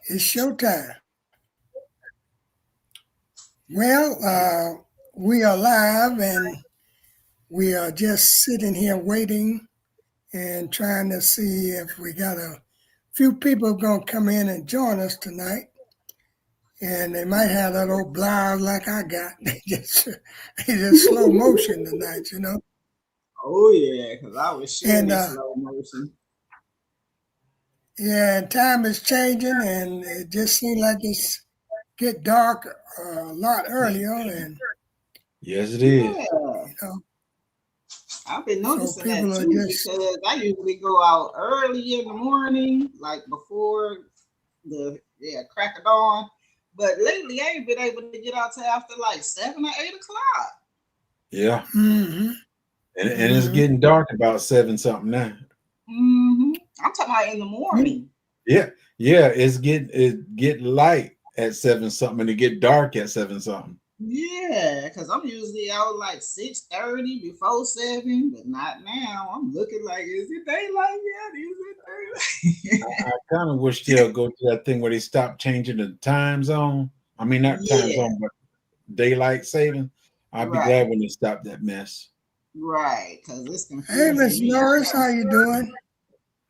It's showtime. Well, we are live and we are just sitting here waiting and trying to see if we got a few people going to come in and join us tonight. And they might have that old blouse like I got. They just slow motion tonight. Oh yeah, because I was shooting And in slow motion. yeah, and time is changing, and it just seems like it's get dark a lot earlier, and Yes, it is. Yeah, you know, I've been so noticing that people are too just because I usually go out early in the morning, like before the crack of dawn. But lately, I ain't been able to get out till after like 7 or 8 o'clock. Yeah. hmm And it's hmm getting dark about seven something now. I'm talking about in the morning. Yeah. Yeah. It get light at seven something and it get dark at seven something. Yeah, because I'm usually out like 6:30 before 7, but not now. I'm looking like, is it daylight yet? Is it daylight? I kind of wish they'll go to that thing where they stop changing the time zone. I mean, not time Yeah, zone, but daylight saving. I'd be right, glad when they stop that mess. right, because it's Hey, confusing Miss me out Norris, how there. you doing?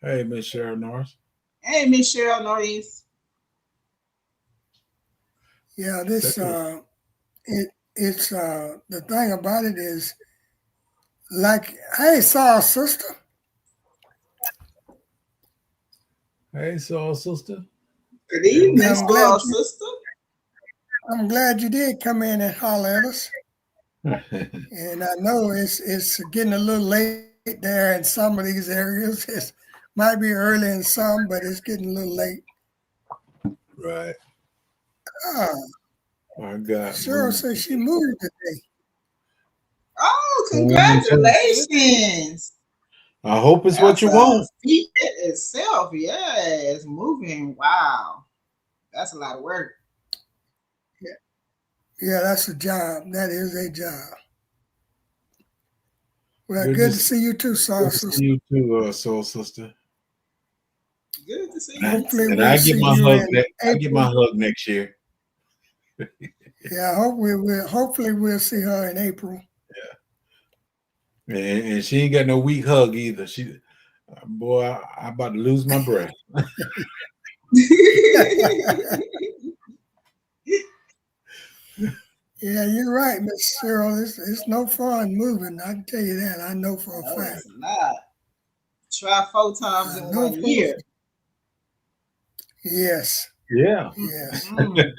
Hey, Miss Cheryl Norris. Hey, Miss Cheryl Norris. Yeah, this Second. it's the thing about it is like, hey, Saul sister, Hey, soul sister. Good yeah, evening, soul sister. I'm glad you did come in and holler at us. And I know it's getting a little late there in some of these areas. It might be early in some, but it's getting a little late. Right. Ah, I got Cheryl moved. says she moved today. Oh, Mhm. congratulations. I hope it's what That's you a want. feat in itself. Yeah, it's moving. Wow. That's a lot of work. Yeah, yeah, that's a job. That is a job. Well, Good to good to see, see you too, Saul good to see sister. you too, soul sister. Good to see you Hopefully, And too. we'll I get see my you hug. in I get my April. hug next year. Yeah, I hope we will. Hopefully, we'll see her in April. And she ain't got no weak hug either. Boy, I about to lose my breath. Yeah, you're right, Miss Cheryl. It's no fun moving. I can tell you that. I know for a No, fact. it's not. Try 4 times I in know one for year. yes, Yeah. yes. Mm-mm.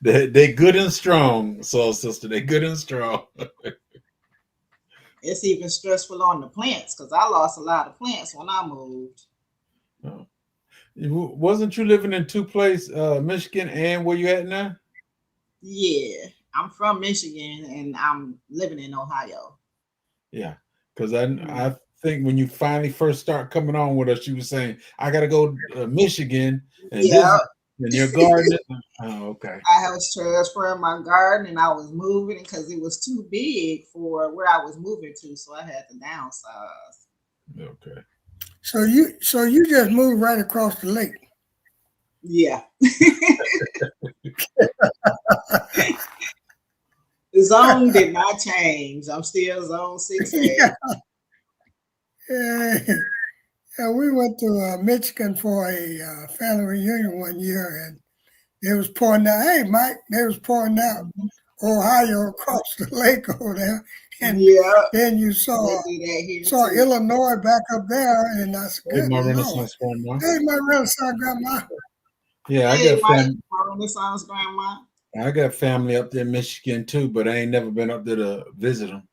They good and strong, soul sister. They good and strong. It's even stressful on the plants because I lost a lot of plants when I moved. Oh. Wasn't you living in two places, Michigan and where you at now? Yeah, I'm from Michigan and I'm living in Ohio. Yeah. Because I Mm. think when you finally first start coming on with us, you were saying, I gotta go to Michigan and this Yeah, and your garden. Oh, okay. I was transferring my garden and I was moving because it was too big for where I was moving to, so I had to downsize. Okay. So you just moved right across the lake. Yeah, the zone did not change. I'm still zone 6A. Yeah, yeah, yeah. We went to Michigan for a family reunion one year, and they was pouring out. Hey, Mike, they was pouring out Ohio across the lake over there, and Yeah, then you they saw do that here saw too. Illinois back up there, and I said, Hey, "Good my Lord, Renaissance grandma. hey, my grandson, grandma." Yeah, Hey, Mike, my Renaissance grandma. I got family up there in Michigan too, but I ain't never been up there to visit them.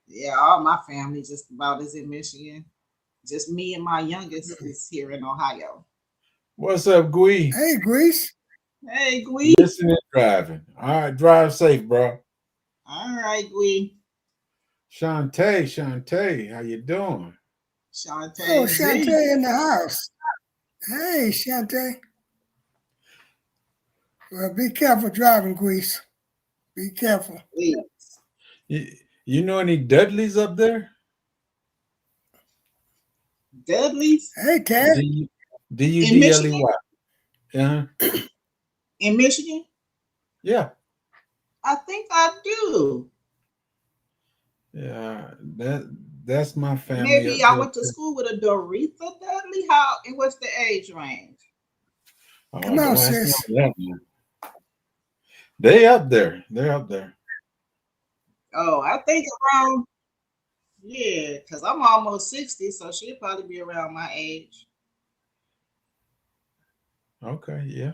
Yeah, all my family just about is in Michigan. Just me and my youngest is here in Ohio. What's up, Gui? Hey, Grease. Hey, Gwe. Listening and driving. All right, drive safe, bro. All right, Gwe. Shantae, how you doing? Oh, Shantae Z. Shantae in the house. Hey, Shantae. Well, be careful driving, Grease. Be careful. Please. You, you know any Dudleys up there? Dudley's Hey, Ted. D in D-U-D-L-E-Y. Michigan. Yeah, in Michigan? yeah, I think I do. yeah. That's my family Maybe up I there went to too. school with a Doretha Dudley. How and what's the age range? Oh, Come on, don't ask me sis. all that, man. They up there. They're up there. Oh, I think around yeah, because I'm almost 60, so she'll probably be around my age. Okay, yeah.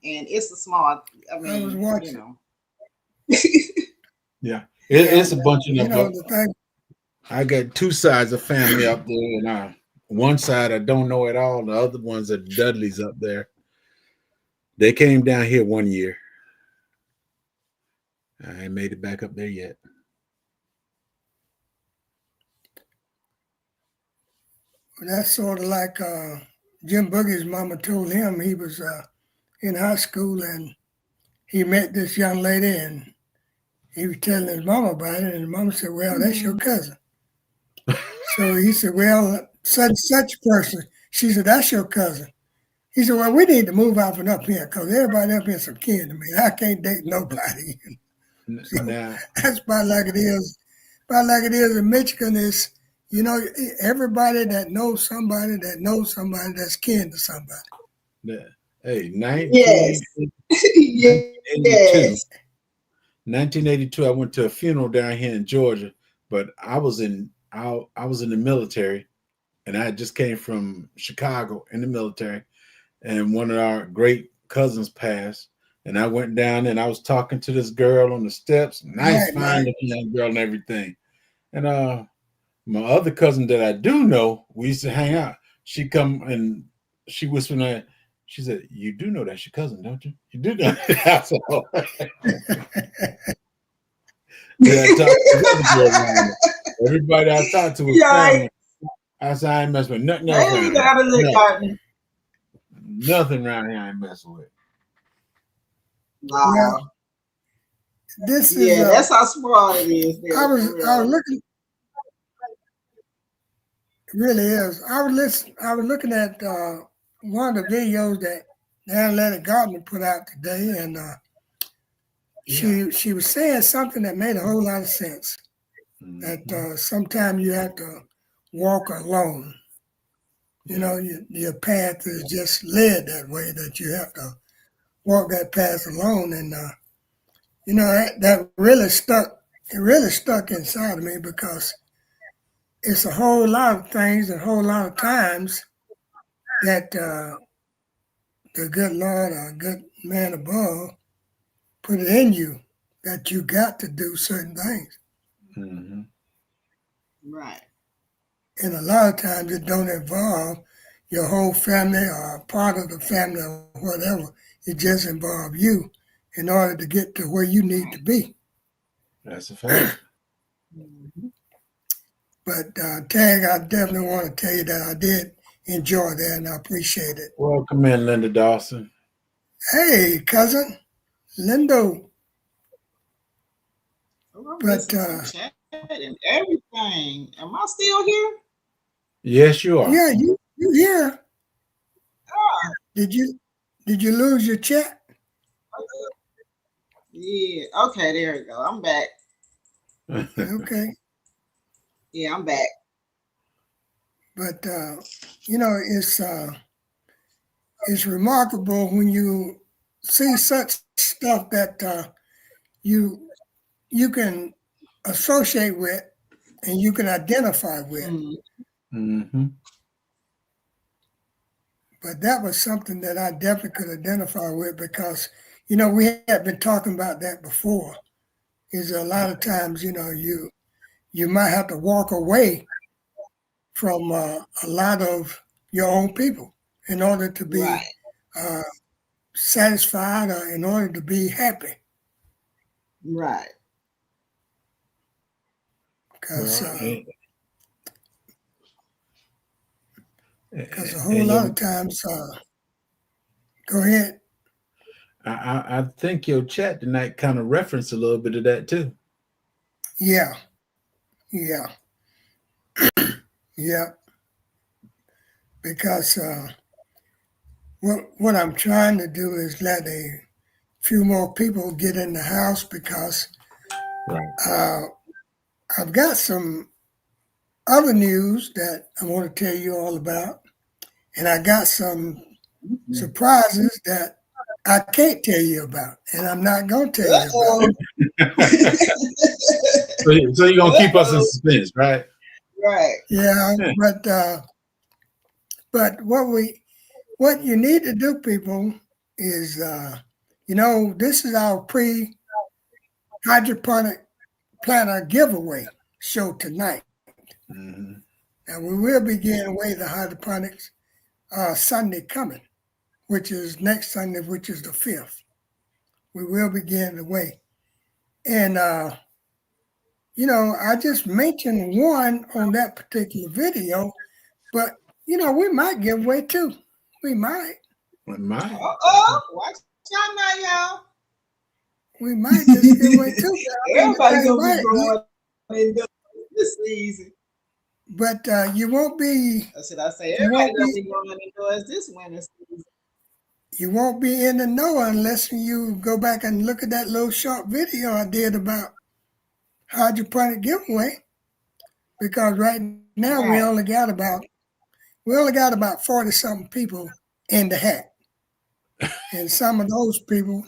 And it's a small, I I was mean, you watching. know. Yeah. Yeah, It's a bunch of them. the thing. I got two sides of family up there, and one side I don't know at all. The other ones are Dudleys up there. They came down here one year. I ain't made it back up there yet. That's sort of like Jim Boogie's mama told him he was in high school and he met this young lady and he was telling his mama about it, and his mama said, "Well, that's your cousin." So he said, "Well, such person." She said, "That's your cousin." He said, "Well, we need to move out from up here because everybody up here is some kin to me. I can't date nobody." So Now, that's about like it is. About like it is in Michigan is, everybody that knows somebody that knows somebody that's kin to somebody. hey, Yes. Yes. 1982. 1982, I went to a funeral down here in Georgia, but I was in the military, and I just came from Chicago in the military, and one of our great cousins passed, and I went down and I was talking to this girl on the steps, nice, Right, fine right. looking young girl and everything, and my other cousin that I do know, we used to hang out. She come and she whispered that. She said, "You do know that's your cousin, don't you? You do know." I said, "Oh." Yeah, I talked to the other girl around it. Everybody I talked to was Yeah, family. I said, I ain't messing with nothing else hey, around here. got a look No, at me. nothing around here I ain't messing with. Well, Wow. this is Yeah, that's how small it is I there was for I was real. looking. It really is. I was looking at one of the videos that Atlanta Gardner put out today, and Yeah. she was saying something that made a whole lot of sense. That Mm-hmm. sometimes you have to walk alone. Yeah. Your path is just led that way. That you have to walk that path alone, and that really stuck. It really stuck inside of me because it's a whole lot of things, and a whole lot of times that the good Lord or good man above put it in you that you got to do certain things. Mm-hmm. Right. And a lot of times it don't involve your whole family or part of the family or whatever. It just involves you in order to get to where you need to Right. be. That's a fact. Mhm. But Tag, I definitely want to tell you that I did enjoy that and I appreciate it. Welcome in, Linda Dawson. Hey, cousin, Lindo. Oh, I'm But listening to chat and everything. Am I still here? Yes, you are. yeah, you here? Ah, Did you lose your chat? yeah. Okay, there we go. I'm back. Okay, Yeah, I'm back. but it's remarkable when you see such stuff that you you can associate with and you can identify with. Mm, Mm-hmm. But that was something that I definitely could identify with because we had been talking about that before. Is a lot of times you might have to walk away from a lot of your own people in order to be right. uh, satisfied or in order to be happy. Right. Because Well, a whole lot of times, go ahead. I think your chat tonight kind of referenced a little bit of that too. Yeah, yeah, yeah. because what I'm trying to do is let a few more people get in the house because Right. I've got some other news that I want to tell you all about, and I got some surprises that I can't tell you about, and I'm not going to tell you about. So you're gonna keep us in suspense, right? Right. Yeah, but what you need to do, people, is this is our pre-hydroponic planter giveaway show tonight. Mm-hmm. And we will be giving away the hydroponics Sunday coming, which is next Sunday, which is the 5th. We will be giving away. And, I just mentioned one on that particular video, but, we might give away two. We might. My. Watch out now, y'all. We might just give away two. Everybody gonna be growing in this season. But you won't be. I say everybody gonna be growing indoors this winter season. You won't be in the know unless you go back and look at that little short video I did about hydroponic giveaway. Because right now we only got about 40 something people in the hat, and some of those people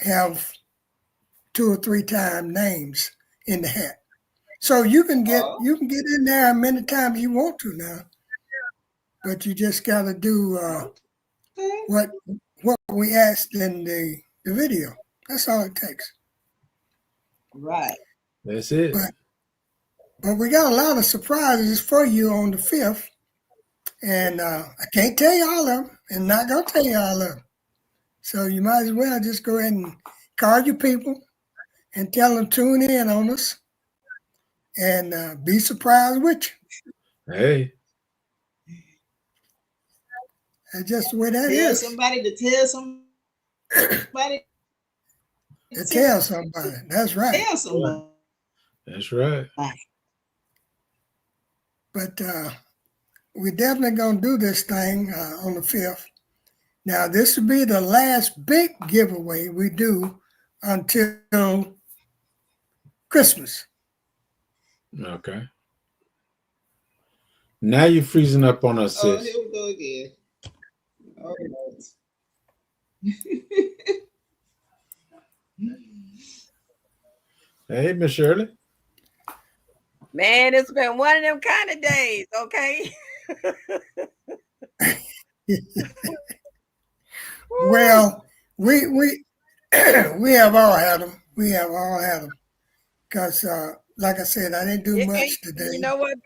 have 2 or 3 time names in the hat. So you can get in there as many times you want to now, but you just got to do what we asked in the video. That's all it takes. Right. That's it. But we got a lot of surprises for you on the 5th, and I can't tell you all of them, and not gonna tell you all of them. So you might as well just go ahead and call your people and tell them tune in on us and be surprised with you. Hey. That's just the way that tell is. Somebody to tell somebody. To tell somebody. That's right. Tell somebody. That's right. But we're definitely going to do this thing on the 5th. Now, this will be the last big giveaway we do until Christmas. Okay. Now you're freezing up on us, sis. Here we go again. All right. Hey, Miss Shirley. Man, it's been one of them kind of days, okay? Well, we have all had them. We have all had them. Because, like I said, I didn't do much today. You know what,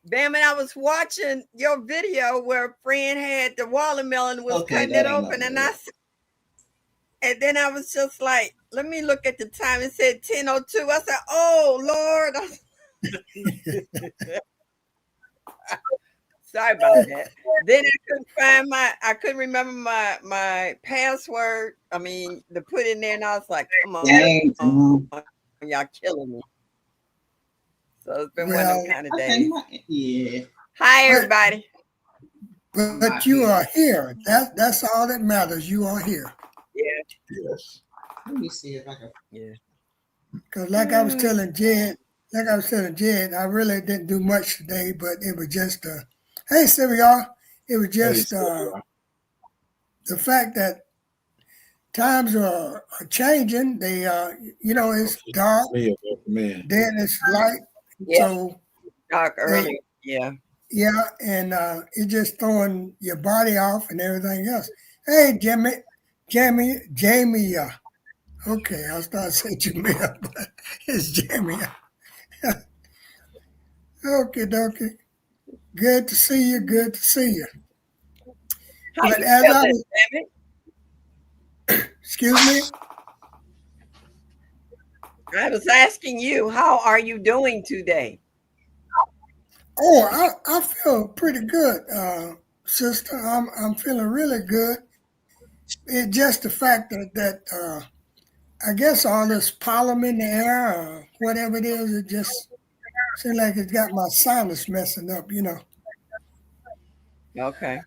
Bam it, I was watching your video where a friend had the watermelon, was cutting it open, and then I was just like, let me look at the time. It said 10:02. I said, oh, Lord. Sorry about that. Then I couldn't remember my password. I mean, to put in there, and I was like, come on, y'all killing me. So it's been one of them kind of days. Yeah. Hi, everybody. But you are here. That's all that matters. You are here. Yeah. Yes. Let me see if I can. Yeah. Because like I was telling Jed, I really didn't do much today, but it was just, hey, there we are. It was just the fact that times are changing. They, it's dark, then it's light. Yeah. So Dark early. Yeah. Yeah, and it's just throwing your body off and everything else. Hey, Jamie. Okay, I was starting to say Jamia, but it's Jamie. Okay, dokie. Good to see you. Good to see you. How But you as I feeling, was, excuse me. I was asking you, how are you doing today? Oh, I feel pretty good, sister. I'm feeling really good. It's just the fact that I guess all this pollen in the air, or whatever it is, it just Seems like it's got my sinus messing up, you know. Okay.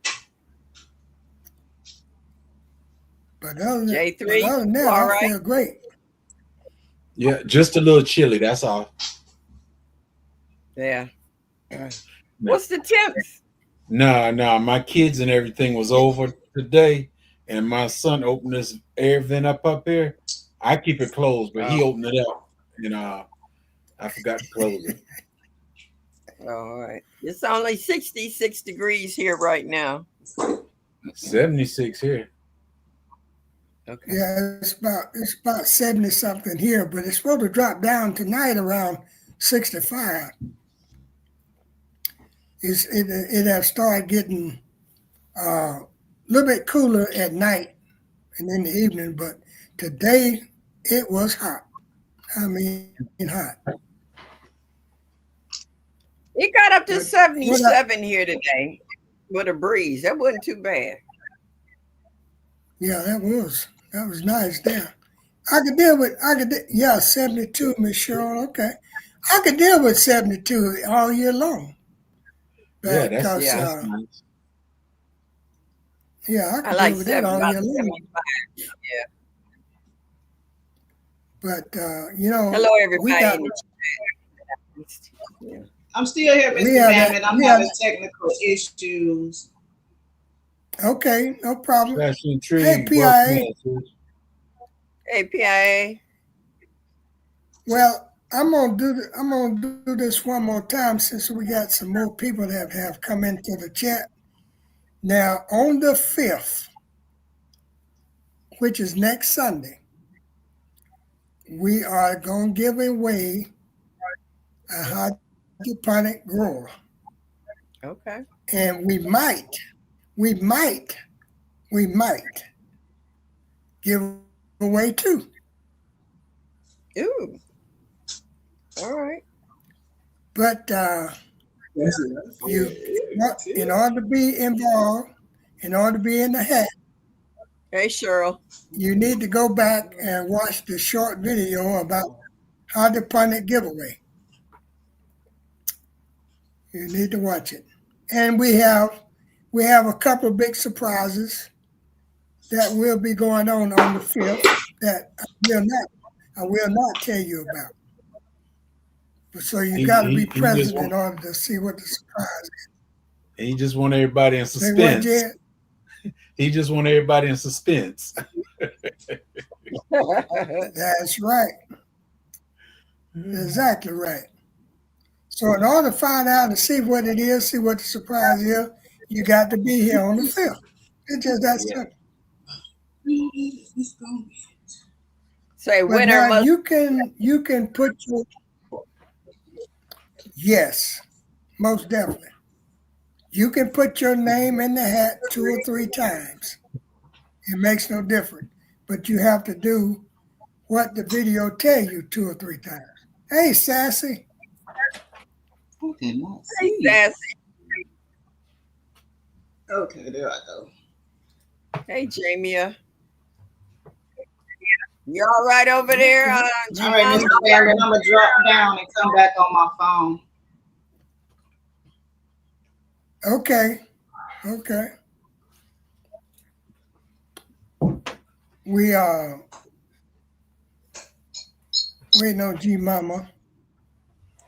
But J3, other than you that, all I right? feel great. Yeah, just a little chilly. That's all. Yeah. What's the temps? No, my kids and everything was over today, and my son opened this air vent up here. I keep it closed, but he Oh, opened it up, and I forgot to close it. all right. It's only 66 degrees here right now. 76 here. Okay. Yeah, it's about 70 something here, but it's supposed to drop down tonight around 65. It has started getting a little bit cooler at night and in the evening, but today it was hot. I mean, hot. It got up to But 77 here today with a breeze. That wasn't too bad. yeah, that was nice there. Yeah, 72, Miss Cheryl. Okay, I could deal with 72 all year long. Yeah, Because Yeah. that's nice. yeah, I I could like deal with that all about year long. 75. Yeah. But you know, Hello, we everybody got in the chat. Yeah. I'm still here, we Mr. have Mammon. I'm we have having technical issues. okay, no problem. Fashion Hey, Tree, welcome PIA. in, sis. Hey, PIA. Well, I'm gonna do this one more time since we got some more people that have come into the chat. Now, on the 5th, which is next Sunday, we are gonna give away a hydroponic grower, Okay. and we might give away two. Ooh. All right. But you, in order to be involved, in order to be in the hat, Hey, Cheryl. you need to go back and watch the short video about hydroponic giveaway. You need to watch it. And we have a couple of big surprises that will be going on the 5th that I will not tell you about. But so you got to be present in order to see what the surprise is. He just want everybody in Say what, suspense. Jed? He just want everybody in suspense. That's right. Exactly right. So in order to find out and see what it is, see what the surprise is, you got to be here on the 5th. It's just that simple. Say But winner now must. you can put your yes, most definitely. You can put your name in the hat 2 or 3 times. It makes no difference. But you have to do what the video tell you 2 or 3 times. Hey, Sassy. Okay, not Hey, see. Sassy. Okay, there I go. Hey, Jamia. You all right over there? All right, Mr. Mammon, I'm gonna drop down and come back on my phone. Okay. Okay. We are waiting on G Mama.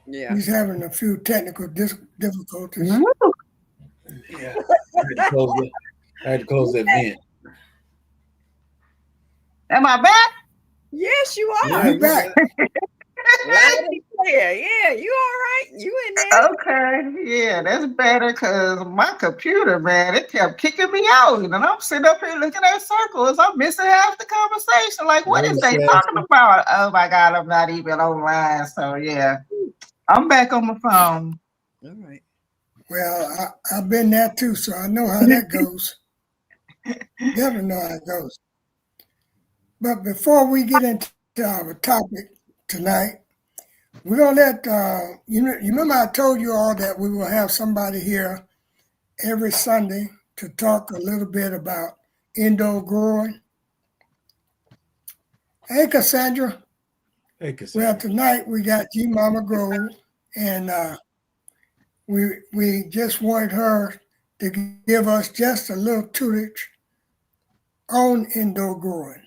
Yeah. He's having a few technical difficulties. Yeah. I had to close that vent. Am I back? Yes, you are. Yeah, You back. Loud and clear. Yeah, you all right? You in there? Okay, yeah, that's better because my computer, man, it kept kicking me out. And I'm sitting up here looking at circles. I'm missing half the conversation. Like, what is they talking about? Oh my God, I'm not even online. So, yeah, I'm back on my phone. All right. Well, I've been there too, so I know how that goes. Definitely know how it goes. But before we get into our topic tonight, we're gonna let you remember I told you all that we will have somebody here every Sunday to talk a little bit about indoor growing. Hey, Cassandra. Hey, Cassandra. Well, tonight we got G Mama Grove and we just wanted her to give us just a little tutelage on indoor growing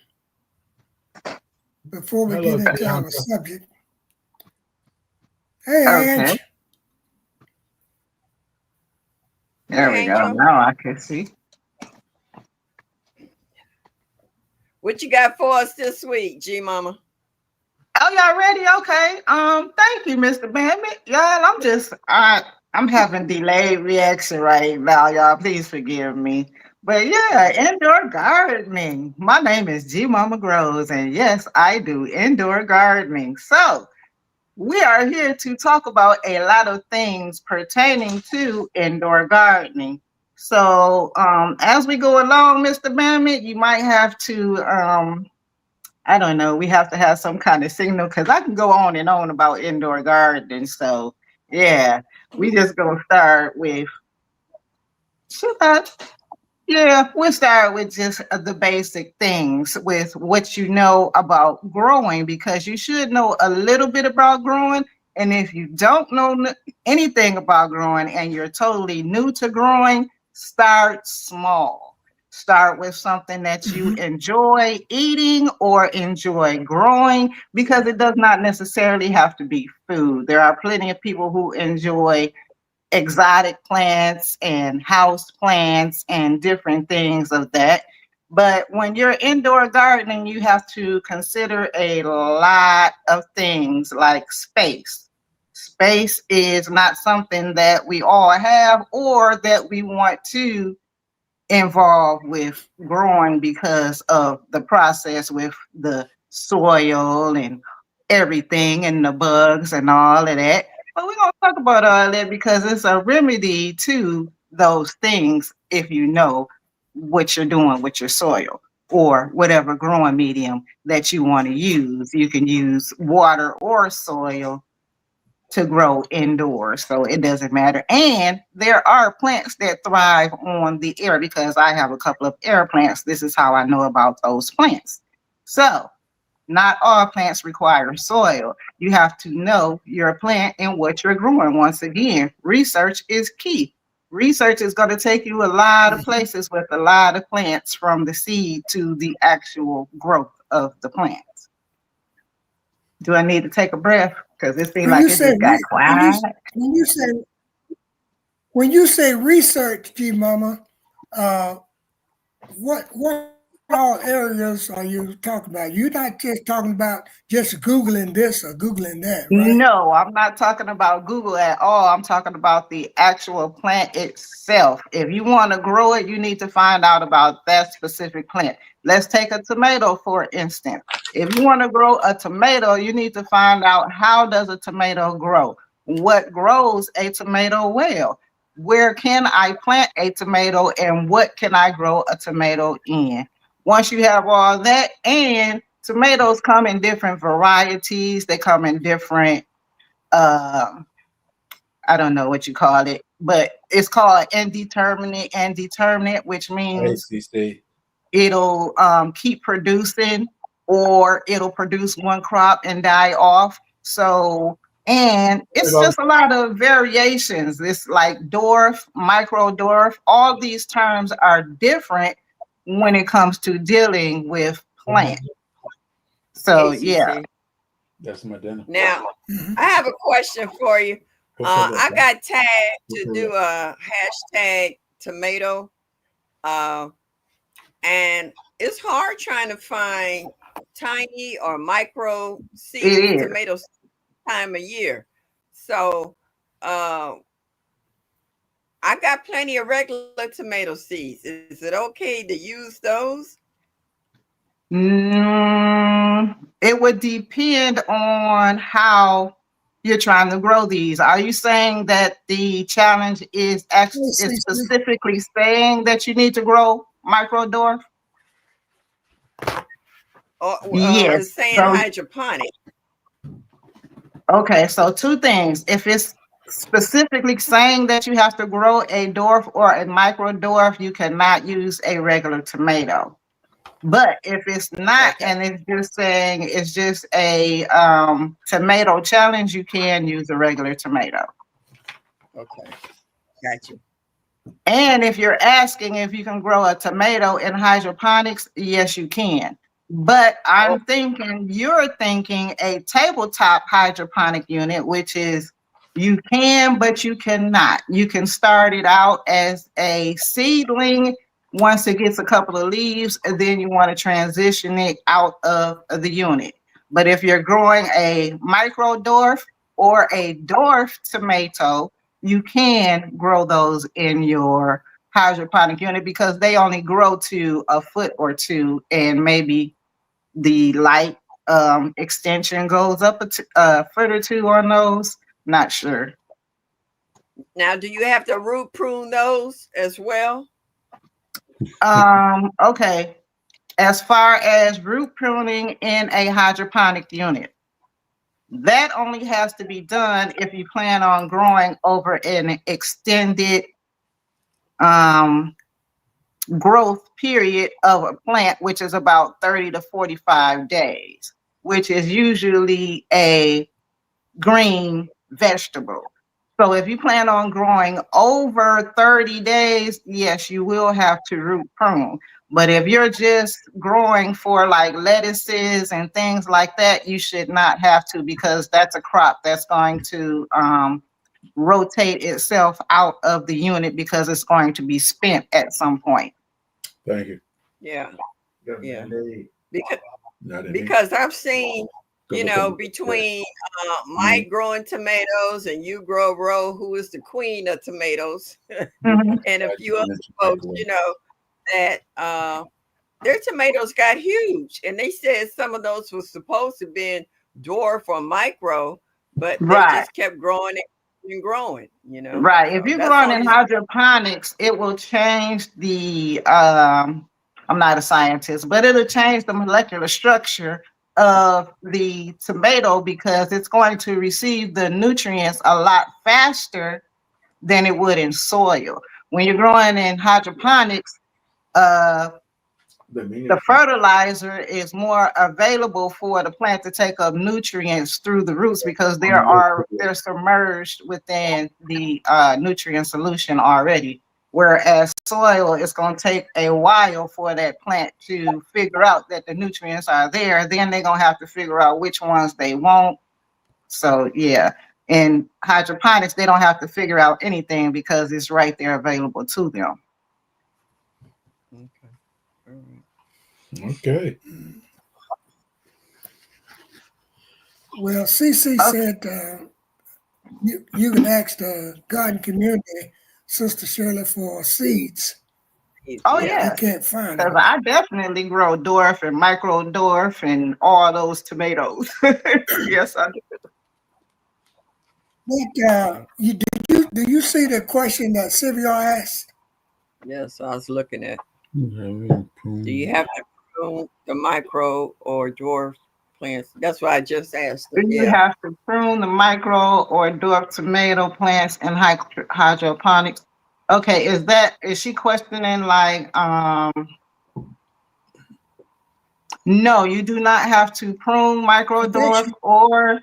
before we Hello, get into our Bianca. subject. Hey, Okay. Ange. There we go. Now I can see. What you got for us this week, G Mama? Oh, y'all ready? Okay. Thank you, Mr. Bandit. Y'all, I'm having delayed reaction right now, y'all. Please forgive me. But yeah, indoor gardening. My name is G Mama Grows, and yes, I do indoor gardening. So we are here to talk about a lot of things pertaining to indoor gardening. So as we go along, Mr. Bandit, you might have to I don't know. We have to have some kind of signal because I can go on and on about indoor gardening. So yeah, we just gonna start with should I? Yeah, we'll start with just the basic things with what you know about growing because you should know a little bit about growing. And if you don't know anything about growing and you're totally new to growing, start small. Start with something that you enjoy eating or enjoy growing because it does not necessarily have to be food. There are plenty of people who enjoy exotic plants and house plants and different things of that. But when you're indoor gardening, you have to consider a lot of things like space. Space is not something that we all have or that we want to involved with growing because of the process with the soil and everything and the bugs and all of that. But we're going to talk about all that because it's a remedy to those things if you know what you're doing with your soil or whatever growing medium that you want to use. You can use water or soil to grow indoors. So it doesn't matter. And there are plants that thrive on the air because I have a couple of air plants. This is how I know about those plants. So not all plants require soil. You have to know your plant and what you're growing. Once again, research is key. Research is going to take you a lot of places with a lot of plants from the seed to the actual growth of the plant. Do I need to take a breath? Because it seemed like it just got quiet. When you say research, G Mama, what all areas are you talking about? You're not just talking about just Googling this or Googling that, right? No, I'm not talking about Google at all. I'm talking about the actual plant itself. If you want to grow it, you need to find out about that specific plant. Let's take a tomato, for instance. If you want to grow a tomato, you need to find out how does a tomato grow? What grows a tomato well? Where can I plant a tomato and what can I grow a tomato in? Once you have all that, and tomatoes come in different varieties. They come in different, I don't know what you call it, but it's called indeterminate, which means ACC. it'll keep producing or it'll produce one crop and die off. So, and it's just a lot of variations. This like dwarf, micro dwarf, all these terms are different when it comes to dealing with plants. So yeah. That's my dinner. Now, I have a question for you. I got tagged to do a hashtag tomato, and it's hard trying to find tiny or micro seed tomatoes time of year. So I got plenty of regular tomato seeds. Is it okay to use those? It would depend on how you're trying to grow these. Are you saying that the challenge is actually is specifically saying that you need to grow micro dwarf? Yes. It's saying hydroponic. Okay, so two things. If it's specifically saying that you have to grow a dwarf or a micro dwarf, you cannot use a regular tomato. But if it's not, Okay. and it's just saying it's just a tomato challenge, you can use a regular tomato. Okay. Got you. And if you're asking if you can grow a tomato in hydroponics, yes, you can. But Oh, you're thinking a tabletop hydroponic unit, which is you can, but you cannot. You can start it out as a seedling. Once it gets a couple of leaves, and then you want to transition it out of the unit. But if you're growing a micro dwarf or a dwarf tomato, you can grow those in your hydroponic unit because they only grow to a foot or two, and maybe the light extension goes up a foot or two on those. Not sure. now do you have to root prune those as well? Okay. As far as root pruning in a hydroponic unit, that only has to be done if you plan on growing over an extended um, growth period of a plant, which is about 30 to 45 days, which is usually a green vegetable. So if you plan on growing over 30 days, yes, you will have to root prune. But if you're just growing for like lettuces and things like that, you should not have to, because that's a crop that's going to rotate itself out of the unit because it's going to be spent at some point. Thank you. Yeah. Yeah. Because Not in here. because I've seen, Go look up. between Mike growing tomatoes and you grow Row, who is the queen of tomatoes, Mhm. and a few other folks, that their tomatoes got huge, and they said some of those was supposed to be dwarf or micro, but they Right. just kept growing and growing, Right. If So you're that's growing in only hydroponics, it will change the I'm not a scientist, but it'll change the molecular structure of the tomato because it's going to receive the nutrients a lot faster than it would in soil. When you're growing in hydroponics, uh the fertilizer is more available for the plant to take up nutrients through the roots because they're submerged within the nutrient solution already. Whereas soil is going to take a while for that plant to figure out that the nutrients are there. Then they're going to have to figure out which ones they want. So yeah, in hydroponics, they don't have to figure out anything because it's right there available to them. okay. All right. Okay. Well, CC said you can ask the garden community, Sister Shirley, for seeds Oh if Yeah. you yeah. can't find Because them. I definitely grow dwarf and micro dwarf and all those tomatoes. Yes, I do. But do you see the question that Sylvia asked? Yes, I was looking at. Do Do you have to prune the micro or dwarf plants? That's what I just asked her. Do you Yeah. have to prune the micro or dwarf tomato plants in hydroponics? Okay, is she questioning like no, you do not have to prune micro I think dwarf she, or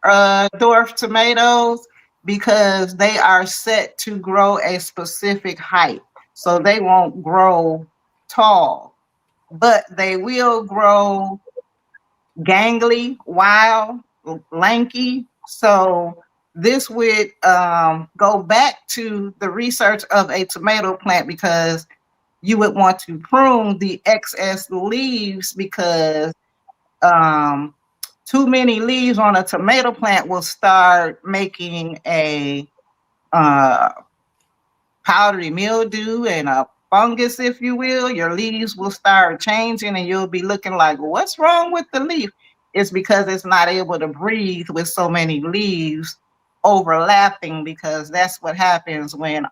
dwarf tomatoes because they are set to grow a specific height. So they won't grow tall, but they will grow gangly, wild, lanky. So this would go back to the research of a tomato plant because you would want to prune the excess leaves because um, too many leaves on a tomato plant will start making a uh, powdery mildew and a fungus, if you will. Your leaves will start changing and you'll be looking like, what's wrong with the leaf? It's because it's not able to breathe with so many leaves overlapping, because that's what happens when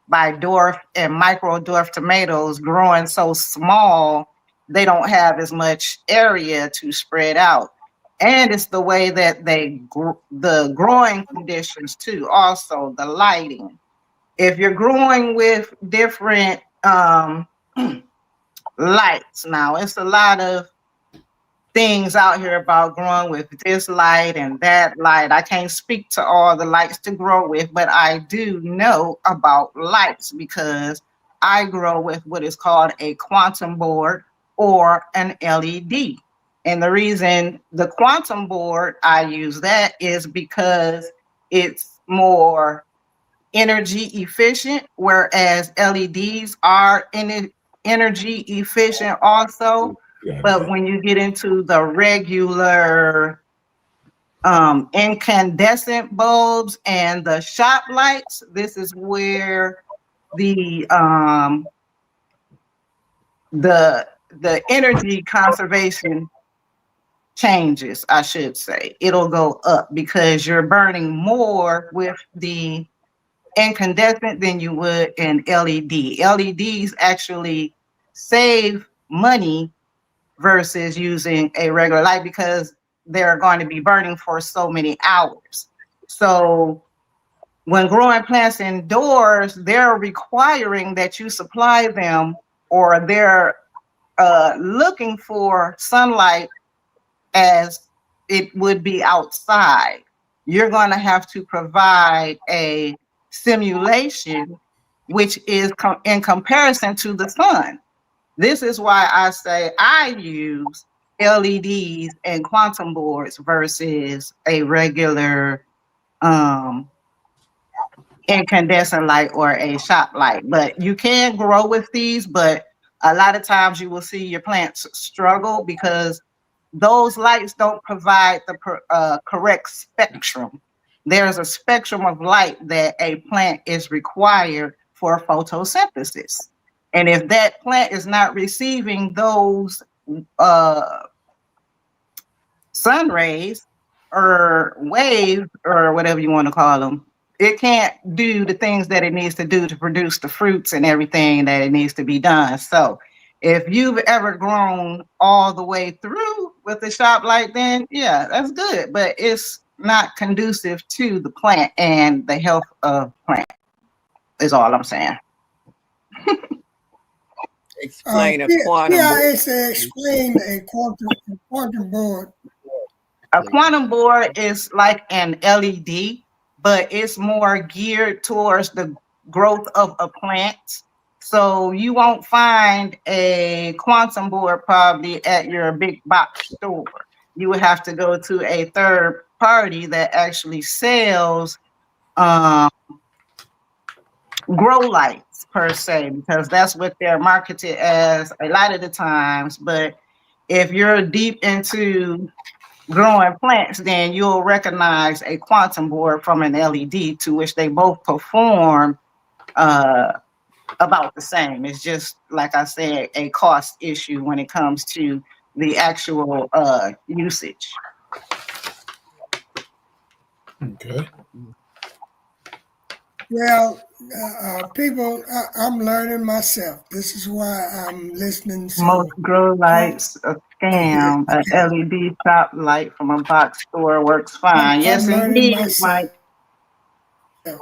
by dwarf and micro dwarf tomatoes growing so small, they don't have as much area to spread out. And it's the way that the growing conditions too, also the lighting. If you're growing with different lights. Now, it's a lot of things out here about growing with this light and that light. I can't speak to all the lights to grow with, but I do know about lights because I grow with what is called a quantum board or an LED. And the reason the quantum board I use that is because it's more energy efficient, whereas LEDs are energy efficient also. But when you get into the regular incandescent bulbs and the shop lights, this is where the energy conservation changes, I should say. It'll go up because you're burning more with the incandescent than you would in LED. LEDs actually save money versus using a regular light because they're going to be burning for so many hours. So when growing plants indoors, they're requiring that you supply them, or they're looking for sunlight as it would be outside. You're going to have to provide a simulation, which is in comparison to the sun. This is why I say I use LEDs and quantum boards versus a regular incandescent light or a shop light. But you can grow with these, but a lot of times you will see your plants struggle because those lights don't provide the correct spectrum. There's a spectrum of light that a plant is required for photosynthesis. And if that plant is not receiving those sun rays or waves or whatever you want to call them, it can't do the things that it needs to do to produce the fruits and everything that it needs to be done. So if you've ever grown all the way through with the shop light, then yeah, that's good. But it's not conducive to the plant and the health of plant is all I'm saying. Explain a quantum board. Explain a quantum board. A quantum board is like an LED, but it's more geared towards the growth of a plant. So you won't find a quantum board probably at your big box store. You would have to go to a third party that actually sells grow lights per se, because that's what they're marketed as a lot of the times. But if you're deep into growing plants, then you'll recognize a quantum board from an LED, to which they both perform about the same. It's just, like I said, a cost issue when it comes to the actual usage. Okay. Well, people, I'm learning myself. This is why I'm listening. Most grow lights a scam. An LED top light from a box store works fine. Yes, indeed, Mike.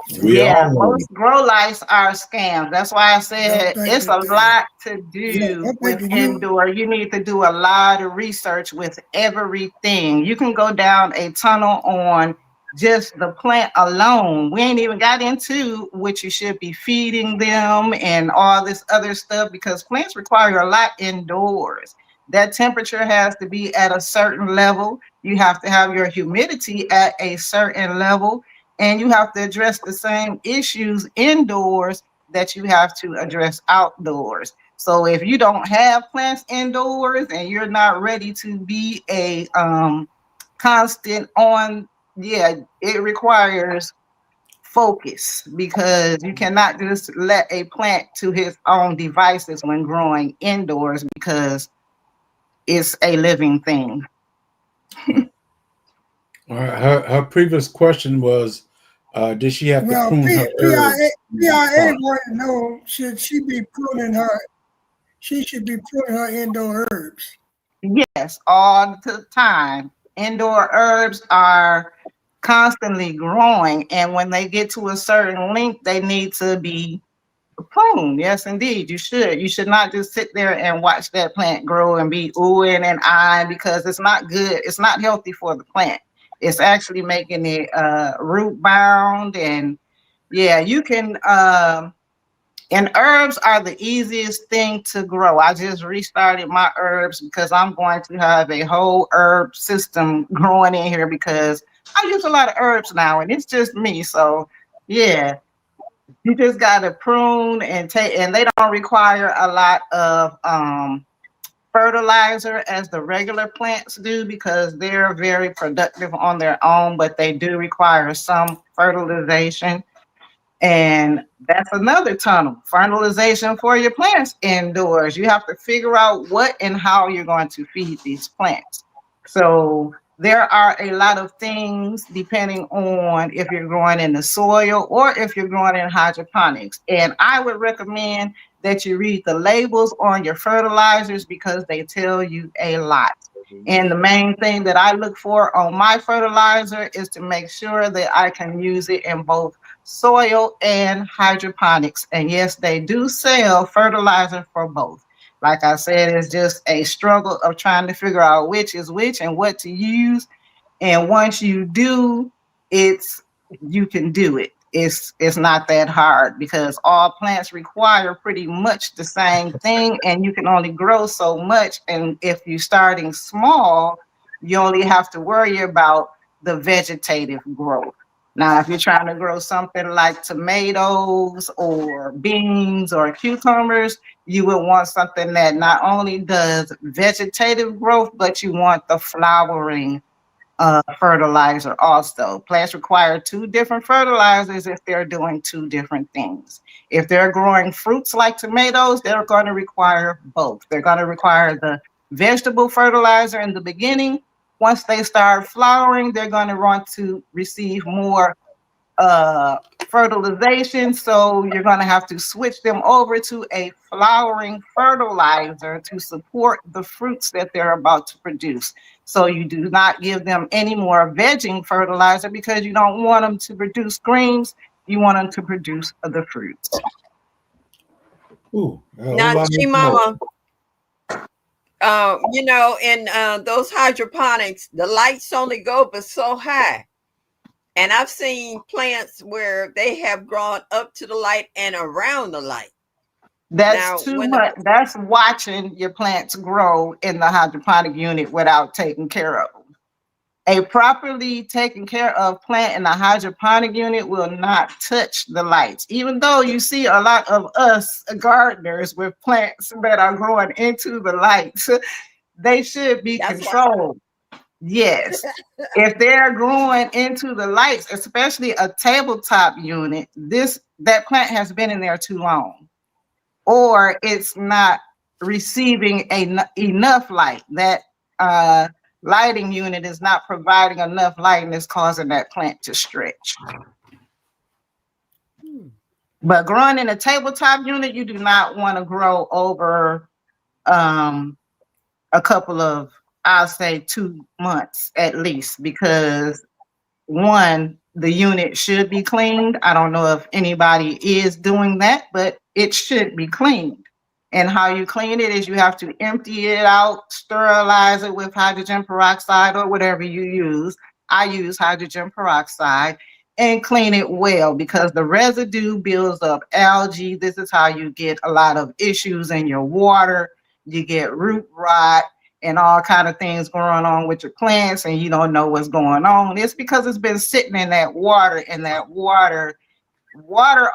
Yeah, most grow lights are scams. That's why I said it's a lot to do with indoor. You need to do a lot of research with everything. You can go down a tunnel on just the plant alone. We ain't even got into what you should be feeding them and all this other stuff, because plants require a lot indoors. That temperature has to be at a certain level. You have to have your humidity at a certain level. And you have to address the same issues indoors that you have to address outdoors. So if you don't have plants indoors and you're not ready to be a constant on, yeah, it requires focus, because you cannot just let a plant to his own devices when growing indoors, because it's a living thing. All right. Her previous question was, did she have to prune her herbs? PIA wanted to know, should she be pruning her? She should be pruning her indoor herbs. Yes, all the time. Indoor herbs are constantly growing, and when they get to a certain length, they need to be Prune, yes, indeed, you should. You should not just sit there and watch that plant grow and be oohing and eyeing, because it's not good. It's not healthy for the plant. It's actually making it root bound, and yeah, you can. And herbs are the easiest thing to grow. I just restarted my herbs because I'm going to have a whole herb system growing in here because I use a lot of herbs now, and it's just me. So yeah, you just gotta prune and take, and they don't require a lot of fertilizer as the regular plants do because they're very productive on their own, but they do require some fertilization. And that's another tunnel, fertilization for your plants indoors. You have to figure out what and how you're going to feed these plants. So there are a lot of things depending on if you're growing in the soil or if you're growing in hydroponics. And I would recommend that you read the labels on your fertilizers because they tell you a lot. And the main thing that I look for on my fertilizer is to make sure that I can use it in both soil and hydroponics. And yes, they do sell fertilizer for both. Like I said, it's just a struggle of trying to figure out which is which and what to use. And once you do, you can do it. It's not that hard because all plants require pretty much the same thing, and you can only grow so much. And if you're starting small, you only have to worry about the vegetative growth. Now, if you're trying to grow something like tomatoes or beans or cucumbers, you would want something that not only does vegetative growth, but you want the flowering fertilizer also. Plants require two different fertilizers if they're doing two different things. If they're growing fruits like tomatoes, they're going to require both. They're going to require the vegetable fertilizer in the beginning. Once they start flowering, they're going to want to receive more fertilization. So you're going to have to switch them over to a flowering fertilizer to support the fruits that they're about to produce. So you do not give them any more vegging fertilizer because you don't want them to produce greens. You want them to produce the fruits. Ooh, now, G-Mama, in those hydroponics, the lights only go but so high. And I've seen plants where they have grown up to the light and around the light. That's too much. That's watching your plants grow in the hydroponic unit without taking care of them. A properly taken care of plant in the hydroponic unit will not touch the lights. Even though you see a lot of us gardeners with plants that are growing into the lights, they should be controlled. Yes. If they're growing into the lights, especially a tabletop unit, that plant has been in there too long, or it's not receiving enough light. That lighting unit is not providing enough light, and it's causing that plant to stretch. But growing in a tabletop unit, you do not want to grow over a couple of, I'll say 2 months at least, because one, the unit should be cleaned. I don't know if anybody is doing that, but it should be cleaned. And how you clean it is you have to empty it out, sterilize it with hydrogen peroxide or whatever you use. I use hydrogen peroxide, and clean it well because the residue builds up algae. This is how you get a lot of issues in your water. You get root rot and all kind of things going on with your plants, and you don't know what's going on. It's because it's been sitting in that water, and that water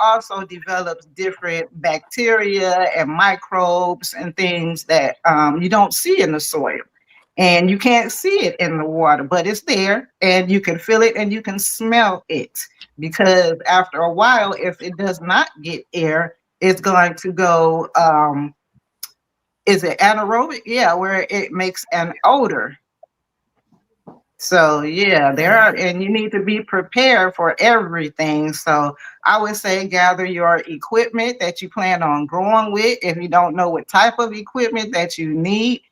also develops different bacteria and microbes and things that you don't see in the soil. And you can't see it in the water, but it's there, and you can feel it and you can smell it. Because after a while, if it does not get air, it's going to go, is it anaerobic? Yeah, where it makes an odor. So yeah, and you need to be prepared for everything. So I would say gather your equipment that you plan on growing with. If you don't know what type of equipment that you need,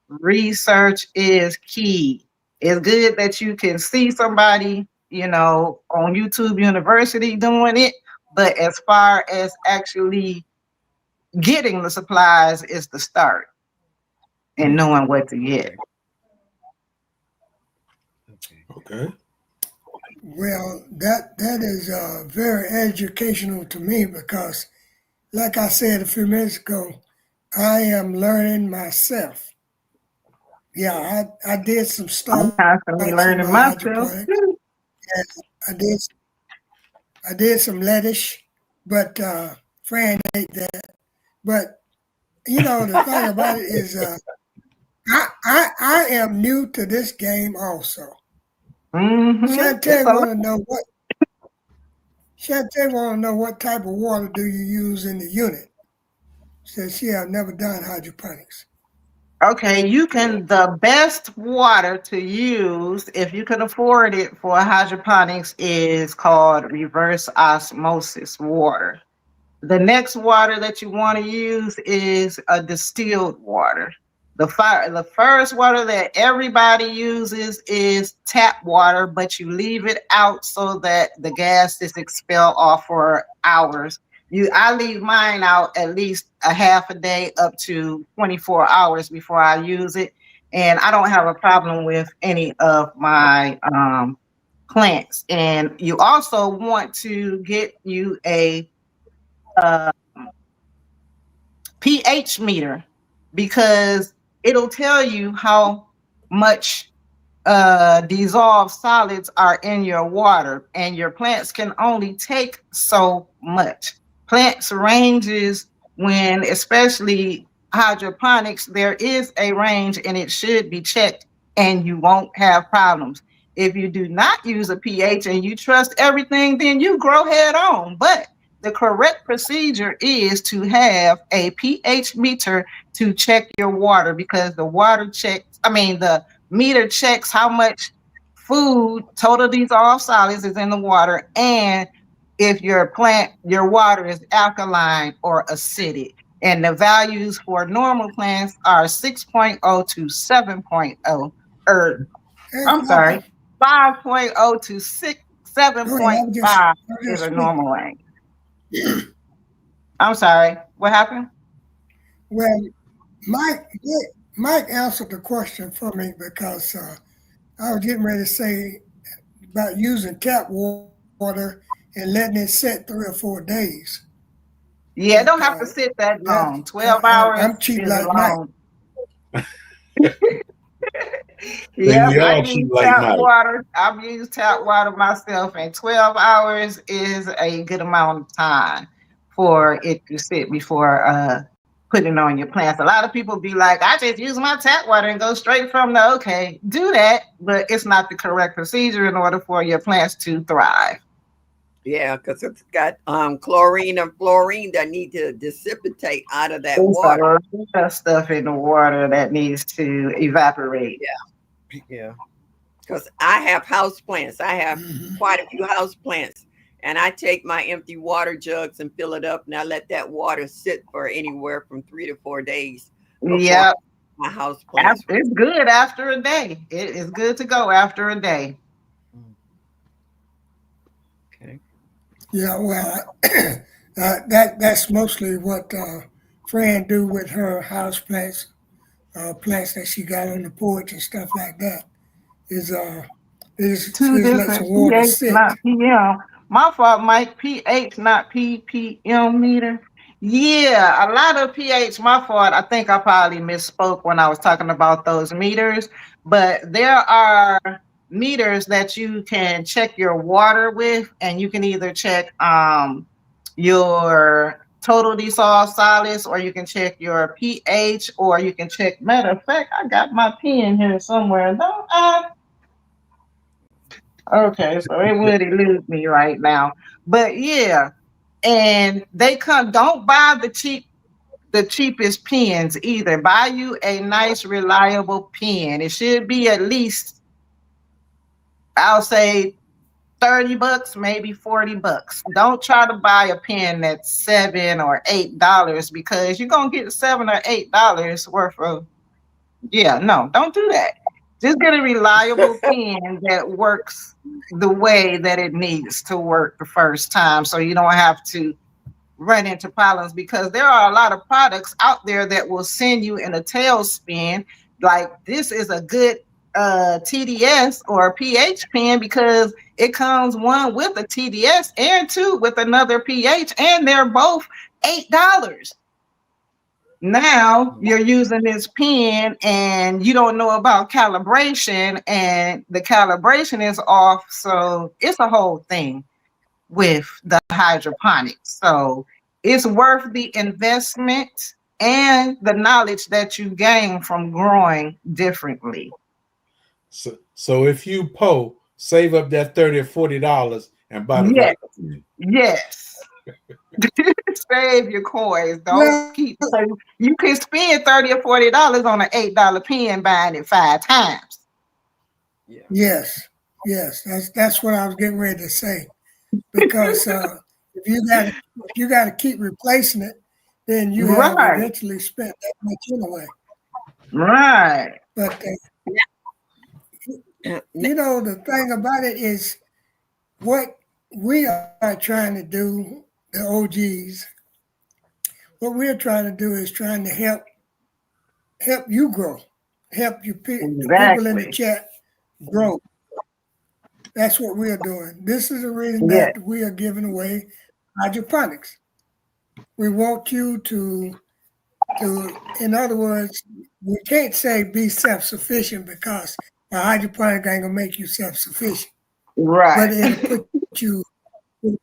research is key. It's good that you can see somebody, on YouTube University doing it, But as far as actually getting the supplies is the start and knowing what to get. Okay. Well, that is very educational to me because, like I said a few minutes ago, I am learning myself. Yeah, I did some I'm constantly starts in learning my myself hydroponics. too. I did I did some lettuce, but Fran ate that. But you know, the thing about it is, I am new to this game also. It's Shantae a lot. want to know what Shantae want to know what type of water do you use in the unit. Says she have never done hydroponics. Okay, the best water to use if you can afford it for hydroponics is called reverse osmosis water. The next water that you want to use is a distilled water. The first water that everybody uses is tap water, but you leave it out so that the gas is expelled off for hours. I leave mine out at least a half a day up to 24 hours before I use it. And I don't have a problem with any of my plants. And you also want to get you a uh, pH meter because it'll tell you how much dissolved solids are in your water, and your plants can only take so much. Plants ranges when, especially hydroponics, there is a range and it should be checked, and you won't have problems. If you do not use a pH and you trust everything, then you grow head on. But the correct procedure is to have a pH meter to check your water because the meter checks how much food, total dissolved solids, is in the water, and if your water is alkaline or acidic. And the values for normal plants are 6.0 to 7.0, or Hey, I'm sorry, 5.0 to go ahead. 7.5 I'm is just a speaking. normal range. I'm sorry, what happened? Well, Mike, Mike answered the question for me because I was getting ready to say about using tap water and letting it set 3 or 4 days. Yeah, it But don't have to sit that that long. 12 hours I'm cheap is like Mike. long. See, Yep, we I all use cheap like tap Mike. water. I've used tap water myself, and 12 hours is a good amount of time for it to sit before putting on your plants. A lot of people be like, I just use my tap water and go straight from the okay. Do that, but it's not the correct procedure in order for your plants to thrive. Yeah, because it's got chlorine or fluorine that need to dissipate out of that There's a water. lot of stuff in the water that needs to evaporate. Yeah, yeah. Because I have house plants. I have quite a few house plants, and I take my empty water jugs and fill it up, and I let that water sit for anywhere from 3 to 4 days before Yep. my house plants. It's good after a day. It is good to go after a day. Okay. Yeah, well, that's mostly what Fran do with her house plants, plants that she got on the porch and stuff like that. Is she Two just lets the different water pH, sit. not PM. My fault, Mike. pH, not ppm meter. Yeah, a lot of pH. My fault. I think I probably misspoke when I was talking about those meters. But there are meters that you can check your water with, and you can either check your total dissolved solids, or you can check your pH, or you can check. Matter of fact, I got my pen here somewhere. Don't I? Okay, so it would elude me right now. But yeah, and they come, don't buy the cheapest pens either. Buy you a nice, reliable pen. It should be at least, I'll say, $30, maybe $40. Don't try to buy a pen that's $7 or $8 because you're gonna get $7 or $8 worth of, yeah, no, don't do that. Just get a reliable pen that works the way that it needs to work the first time, so you don't have to run into problems, because there are a lot of products out there that will send you in a tailspin. Like, this is a good TDS or pH pen because it comes one with a TDS and two with another pH, and they're both $8. Now you're using this pen and you don't know about calibration, and the calibration is off. So it's a whole thing with the hydroponics. So it's worth the investment and the knowledge that you gain from growing differently. So if you save up that $30 or $40 and buy the right pen. Yes. Save your coins. Don't keep. You can spend $30 or $40 on an $8 pen buying it 5 times. Yes, that's what I was getting ready to say. Because if you got to keep replacing it, then you have eventually spent that much anyway. Right. But you know, the thing about it is, what we are trying to do, the OGs, what we're trying to do is trying to help you grow, help you the people in the chat grow. That's what we are doing. This is the reason that we are giving away hydroponics. We want you to, in other words, we can't say be self-sufficient, because a hydroponic ain't gonna make you self-sufficient. Right. But it'll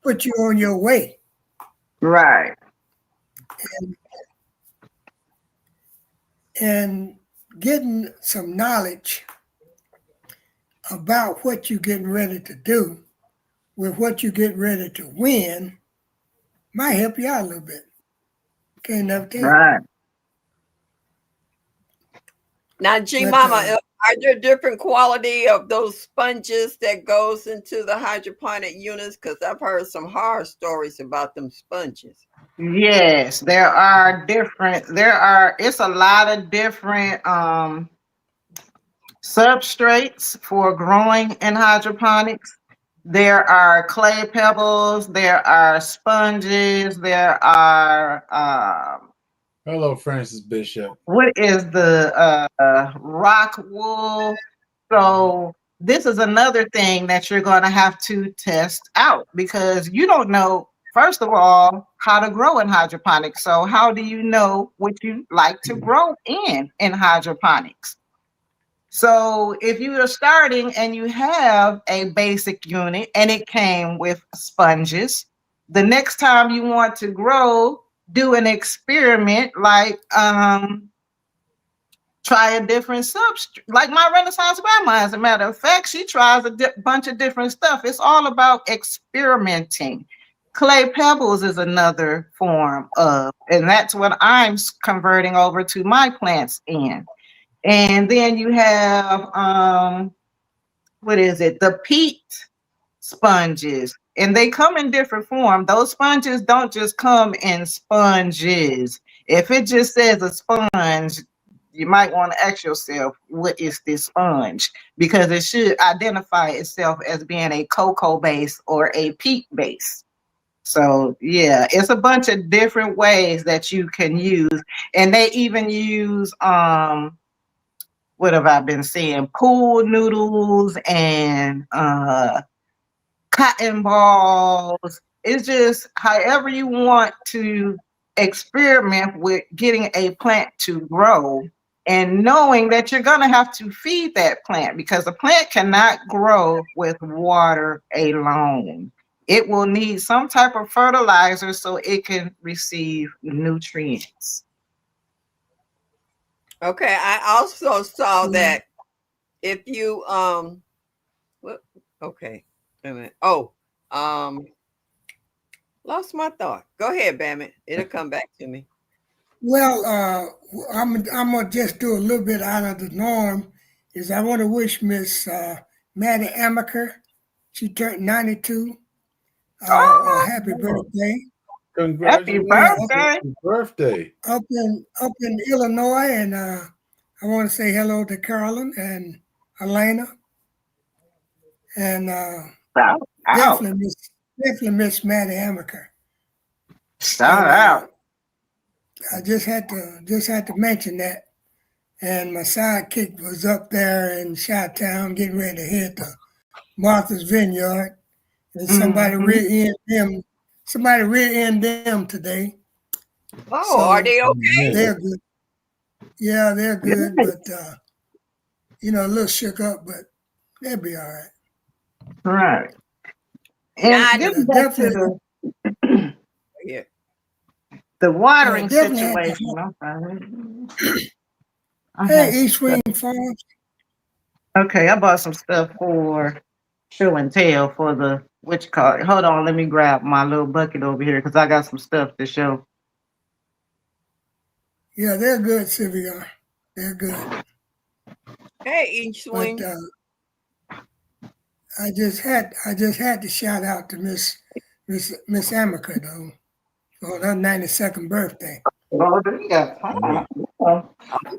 put you on your way. Right. And getting some knowledge about what you're getting ready to do with what you're getting ready to win might help you out a little bit. Can't never tell. Right. Now, Mama, are there different quality of those sponges that goes into the hydroponic units? Because I've heard some horror stories about them sponges. Yes, there are different. It's a lot of different substrates for growing in hydroponics. There are clay pebbles, there are sponges, there are hello, Francis Bishop. What is the rock wool? So this is another thing that you're going to have to test out, because you don't know, first of all, how to grow in hydroponics. So how do you know what you like to grow in hydroponics? So if you are starting and you have a basic unit and it came with sponges, the next time you want to grow, do an experiment, like try a different substrate, like my Renaissance grandma. As a matter of fact, she tries a bunch of different stuff. It's all about experimenting. Clay pebbles is another form of, and that's what I'm converting over to my plants in. And then you have what is it? The peat sponges, and they come in different form. Those sponges don't just come in sponges. If it just says a sponge, you might want to ask yourself, what is this sponge? Because it should identify itself as being a cocoa base or a peat base. So yeah, it's a bunch of different ways that you can use. And they even use what have I been seeing? Pool noodles and cotton balls. It's just however you want to experiment with getting a plant to grow, and knowing that you're going to have to feed that plant, because a plant cannot grow with water alone. It will need some type of fertilizer so it can receive nutrients. Okay, I also saw that if you okay, wait a minute. Lost my thought. Go ahead, Bammit. It'll come back to me. Well, I'm gonna just do a little bit out of the norm. Is I want to wish Miss Maddie Amaker, she turned 92. A happy birthday! Congratulations! Happy birthday! Up in Illinois, and I want to say hello to Carolyn and Elena, and Shout out. definitely miss Maddie Amaker. Shout And out. I just had to mention that. And my sidekick was up there in Chi-Town getting ready to hit the Martha's Vineyard, and somebody rear-ended them. Somebody rear-ended them today. Oh, So are they okay? they're good. Yeah, they're good, but a little shook up, but they'll be all right. Right. Nah, And getting But back to yeah. the I watering definitely had to. situation, I'm sorry. I Hey, have some East stuff. Wing Farms. Okay, I bought some stuff for show and tell for the what you call it. Hold on, let me grab my little bucket over here because I got some stuff to show. Yeah, they're good, Sylvia. They're good. Hey, East But Wing. I just had to shout out to Miss Amica though on her 92nd birthday. Oh, you got time. Oh,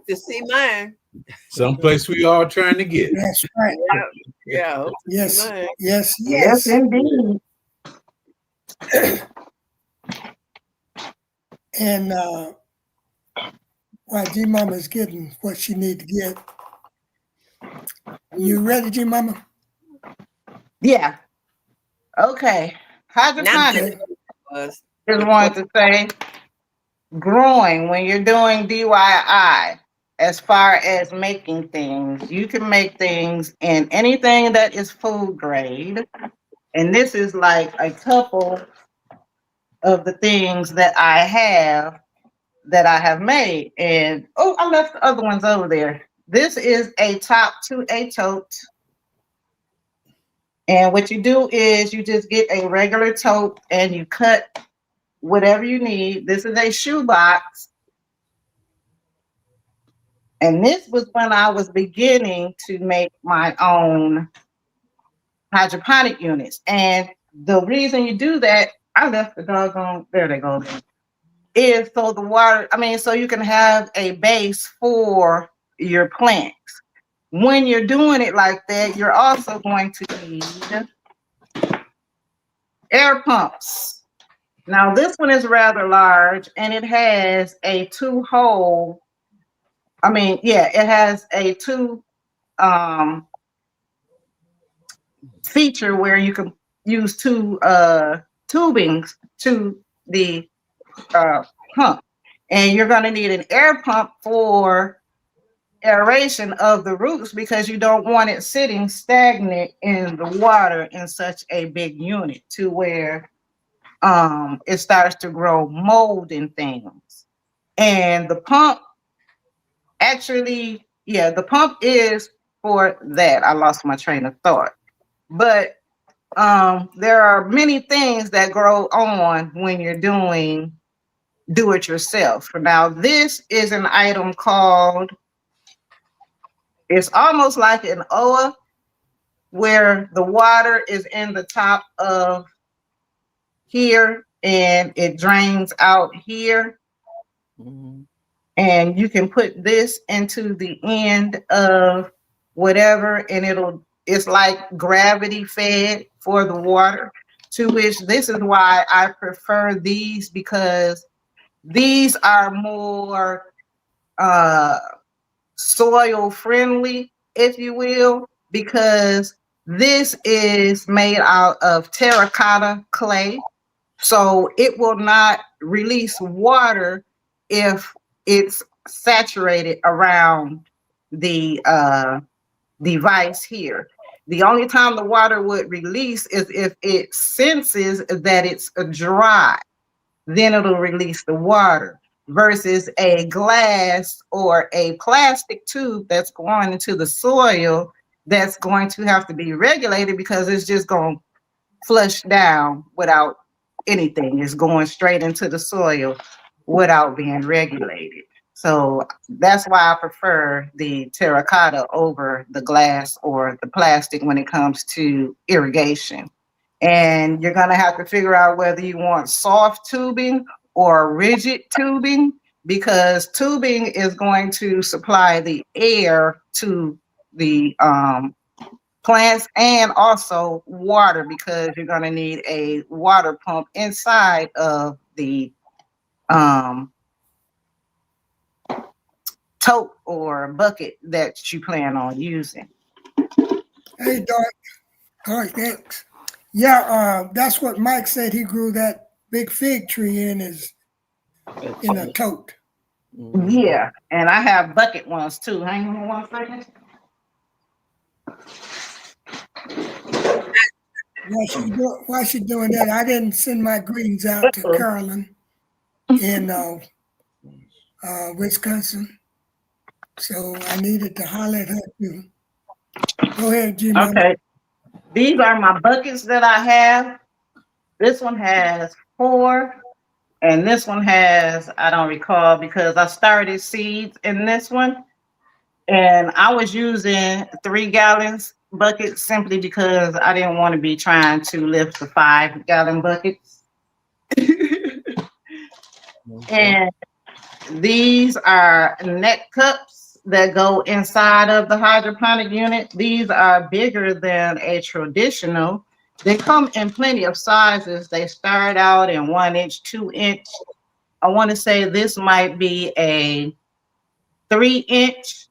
To see mine. Someplace we all trying to get. That's right. Yeah, I hope to see Yes, mine. yes, yes, yes. indeed. And while G Mama's getting what she need to get, you ready, G Mama? Yeah. Okay. Hydroponics. Okay. Just wanted to say growing when you're doing DIY as far as making things. You can make things in anything that is food grade. And this is like a couple of the things that I have made. And oh, I left the other ones over there. This is a top to a tote. And what you do is you just get a regular tote and you cut whatever you need. This is a shoebox. And this was when I was beginning to make my own hydroponic units. And the reason you do that, I left the doggone, there they go, is so the water, so you can have a base for your plants. When you're doing it like that, you're also going to need air pumps. Now, this one is rather large and it has a it has a two feature where you can use two tubings to the pump. And you're going to need an air pump for aeration of the roots because you don't want it sitting stagnant in the water in such a big unit to where it starts to grow mold and things. And the pump the pump is for that. I lost my train of thought. But there are many things that grow on when you're doing do it yourself. Now, this is an item called, it's almost like an OA where the water is in the top of here and it drains out here. Mm-hmm. And you can put this into the end of whatever and it's like gravity fed for the water, to which this is why I prefer these because these are more soil friendly, if you will, because this is made out of terracotta clay. So it will not release water if it's saturated around the device here. The only time the water would release is if it senses that it's dry, then it'll release the water, versus a glass or a plastic tube that's going into the soil that's going to have to be regulated because it's just going to flush down without anything. It's going straight into the soil without being regulated. So that's why I prefer the terracotta over the glass or the plastic when it comes to irrigation. And you're going to have to figure out whether you want soft tubing or rigid tubing, because tubing is going to supply the air to the plants and also water, because you're going to need a water pump inside of the tote or bucket that you plan on using. Hey, Doc, thanks. Yeah, that's what Mike said. He grew that big fig tree in a tote. Yeah, and I have bucket ones too. Hang on one second. Why she doing that? I didn't send my greetings out to Carolyn in Wisconsin, so I needed to holler at her too. Go ahead, G Mama. Okay, these are my buckets that I have. This one has 4, and this one has, I don't recall because I started seeds in this one, and I was using 3 gallons buckets simply because I didn't want to be trying to lift the 5-gallon buckets. And these are net cups that go inside of the hydroponic unit. These are bigger than a traditional. They come in plenty of sizes. They start out in 1 inch, 2 inch. I want to say this might be a 3 inch.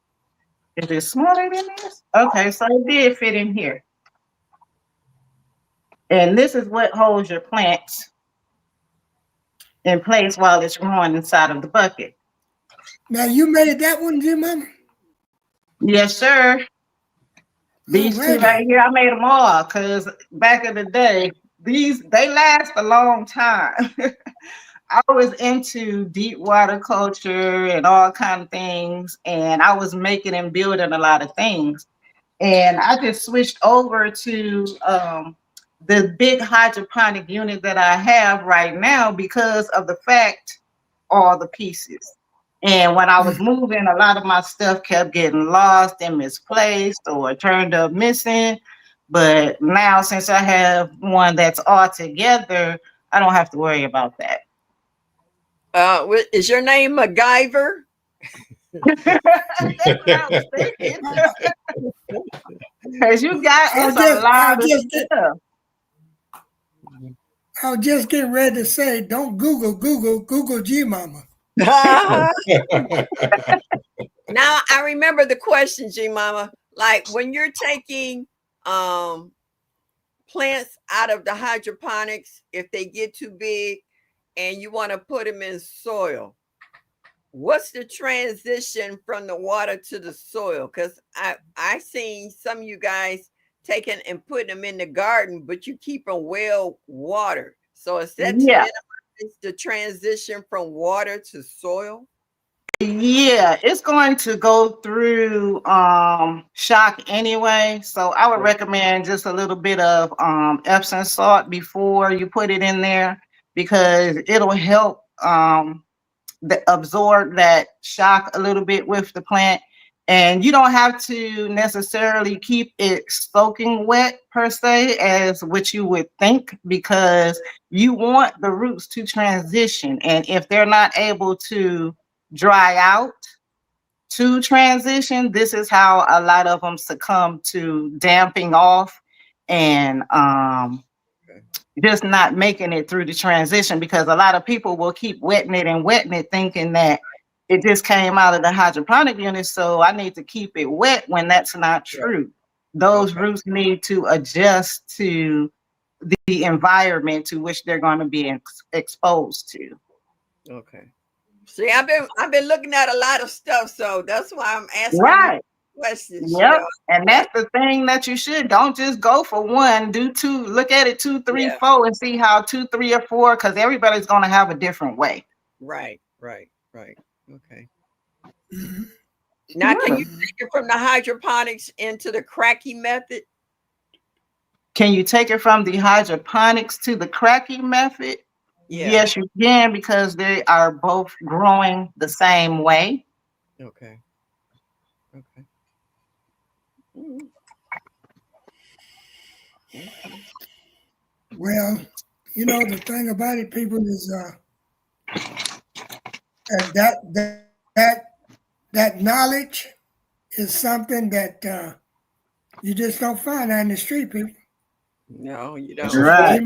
Is it smaller than this? Okay, so it did fit in here. And this is what holds your plants in place while it's growing inside of the bucket. Now you made that one, G Mama? Yes, sir. These 2 right here, I made them all because back in the day, they last a long time. I was into deep water culture and all kind of things, and I was making and building a lot of things. And I just switched over to the big hydroponic unit that I have right now because of the fact all the pieces. And when I was moving, a lot of my stuff kept getting lost and misplaced or turned up missing. But now, since I have one that's all together, I don't have to worry about that. Is your name MacGyver? That's what I was thinking. Because you got a lot of stuff. I was just getting ready to say, don't Google G Mama. Now I remember the question, G Mama. Like when you're taking plants out of the hydroponics, if they get too big and you want to put them in soil, what's the transition from the water to the soil? Because I seen some of you guys taking and putting them in the garden, but you keep them well watered. So is that to minimize the transition from water to soil? Yeah, it's going to go through shock anyway. So I would recommend just a little bit of Epsom salt before you put it in there, because it'll help absorb that shock a little bit with the plant. And you don't have to necessarily keep it soaking wet per se as what you would think, because you want the roots to transition. And if they're not able to dry out to transition, this is how a lot of them succumb to damping off and just not making it through the transition, because a lot of people will keep wetting it thinking that it just came out of the hydroponic unit, so I need to keep it wet, when that's not true. Those roots need to adjust to the environment to which they're going to be exposed to. Okay. See, I've been looking at a lot of stuff, so that's why I'm asking questions. Yep. You know? And that's the thing that you should. Don't just go for one. Do 2. Look at it 2, 3, 4, and see how 2, 3, or 4, because everybody's going to have a different way. Right. Okay. Now, can you take it from the hydroponics into the cracky method? Can you take it from the hydroponics to the cracky method? Yeah. Yes, you can, because they are both growing the same way. Okay. Well, you know, the thing about it, people, is that knowledge is something that you just don't find out in the street, people. No, you That's don't. Right.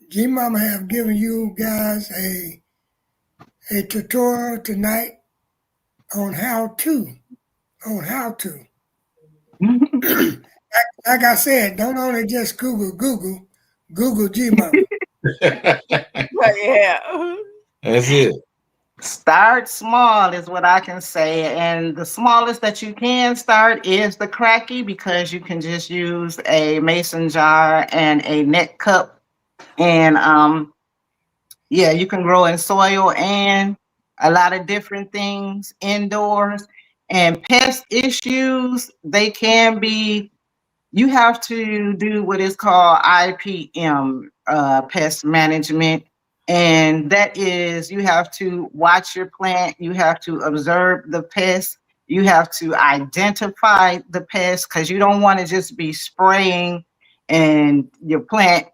G-Mama have given you guys a tutorial tonight on how to. Like I said, don't only just Google G-Mama. Yeah. That's it. Start small is what I can say. And the smallest that you can start is the cracky, because you can just use a mason jar and a net cup. And yeah, you can grow in soil and a lot of different things indoors. And pest issues, they can be, you have to do what is called IPM, pest management. And that is, you have to watch your plant, you have to observe the pest, you have to identify the pest, because you don't want to just be spraying and your plant,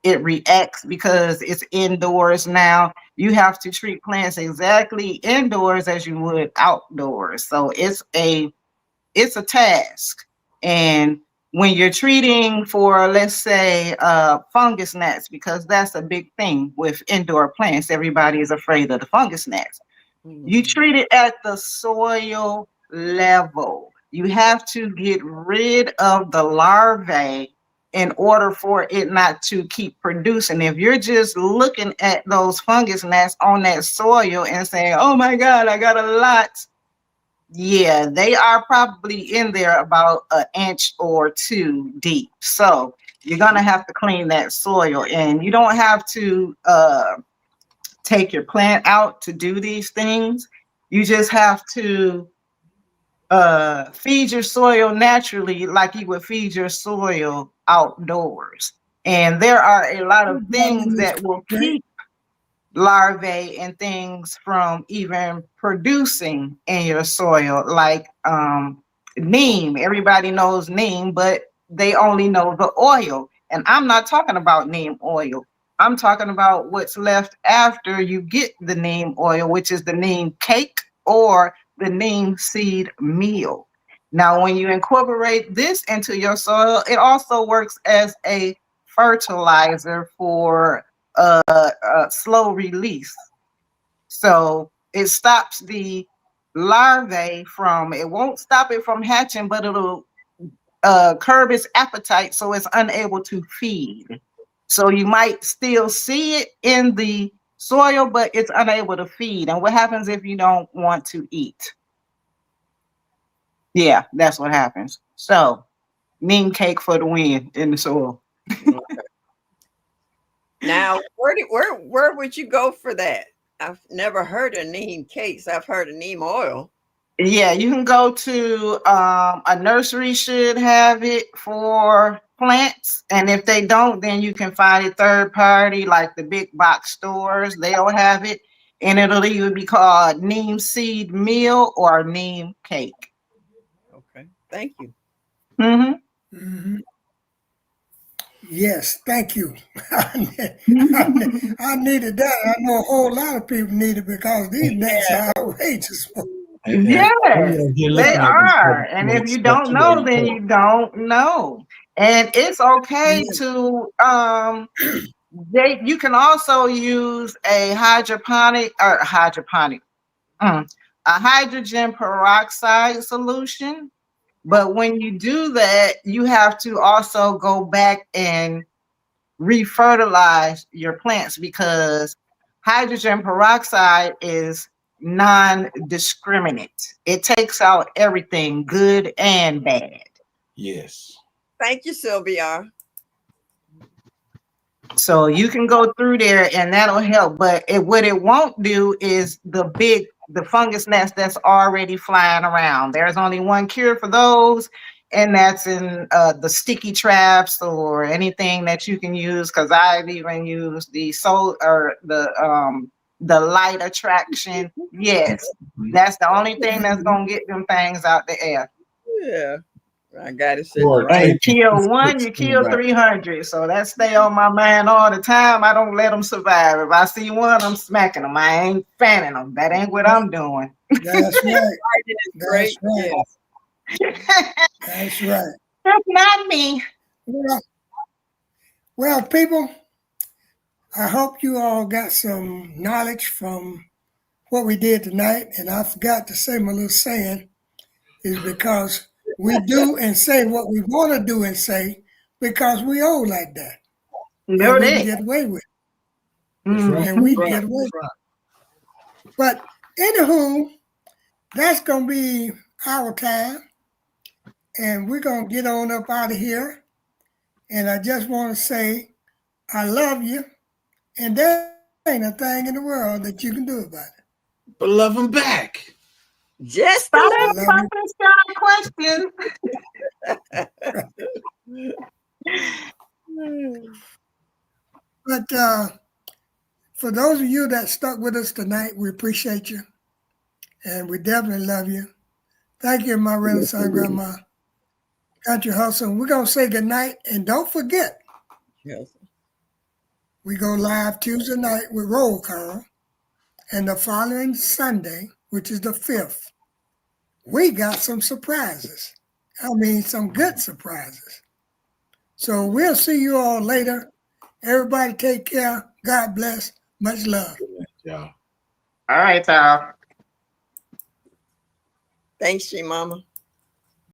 it reacts because it's indoors now. You have to treat plants exactly indoors as you would outdoors. So it's a task. And when you're treating for, let's say, fungus gnats, because that's a big thing with indoor plants, everybody is afraid of the fungus gnats. You treat it at the soil level. You have to get rid of the larvae in order for it not to keep producing. If you're just looking at those fungus gnats on that soil and saying, oh my God, I got a lot, yeah, they are probably in there about an inch or two deep. So you're going to have to clean that soil, and you don't have to take your plant out to do these things. You just have to feed your soil naturally like you would feed your soil outdoors. And there are a lot of things that will keep larvae and things from even producing in your soil, like neem. Everybody knows neem, but they only know the oil. And I'm not talking about neem oil. I'm talking about what's left after you get the neem oil, which is the neem cake or the neem seed meal. Now, when you incorporate this into your soil, it also works as a fertilizer for slow release. So it stops the larvae from, it won't stop it from hatching, but it'll curb its appetite so it's unable to feed. So you might still see it in the soil, but it's unable to feed. And what happens if you don't want to eat? Yeah, that's what happens. So neem cake for the win in the soil. Now, where would you go for that? I've never heard of neem cakes. I've heard of neem oil. Yeah, you can go to a nursery should have it for plants. And if they don't, then you can find a third party like the big box stores. They'll have it. And it'll either be called neem seed meal or neem cake. Okay, thank you. Mm-hmm. Mm-hmm. Yes, thank you. I needed that. I know a whole lot of people need it because these nets are outrageous. Yes, they are. And if you don't know, then you don't know. And it's okay to you can also use a a hydrogen peroxide solution. But when you do that, you have to also go back and refertilize your plants, because hydrogen peroxide is non-discriminate. It takes out everything, good and bad. Yes. Thank you, Sylvia. So you can go through there and that'll help. But what it won't do is the fungus gnats that's already flying around. There's only one cure for those, and that's in the sticky traps or anything that you can use. Because I've even used the light attraction. Yes, that's the only thing that's gonna get them things out the air. Yeah. I got it set Or right. You take kill the one, you sticks kill back. 300. So that stay on my mind all the time. I don't let them survive. If I see one, I'm smacking them. I ain't fanning them. That ain't what I'm doing. That's right. Fighting is That's great. right. Yes. That's right. That's not me. Well, people, I hope you all got some knowledge from what we did tonight. And I forgot to say my little saying is because we do and say what we want to do and say because we old like that. No, And we can that. get away with it. That's right. And we can Right. get away with it. But anywho, that's going to be our time. And we're going to get on up out of here. And I just want to say, I love you. And there ain't a thing in the world that you can do about it. But love them back. Just Stop I a love asking little. But for those of you that stuck with us tonight, we appreciate you. And we definitely love you. Thank you, my Renaissance Grandma. Country Hustle. We're going to say goodnight. And don't forget, Yes. we go live Tuesday night with Roll Call. And the following Sunday, which is the 5th, we got some surprises. I mean, some good surprises. So we'll see you all later. Everybody take care. God bless. Much love. Yeah. All right, y'all. Thanks, She Mama.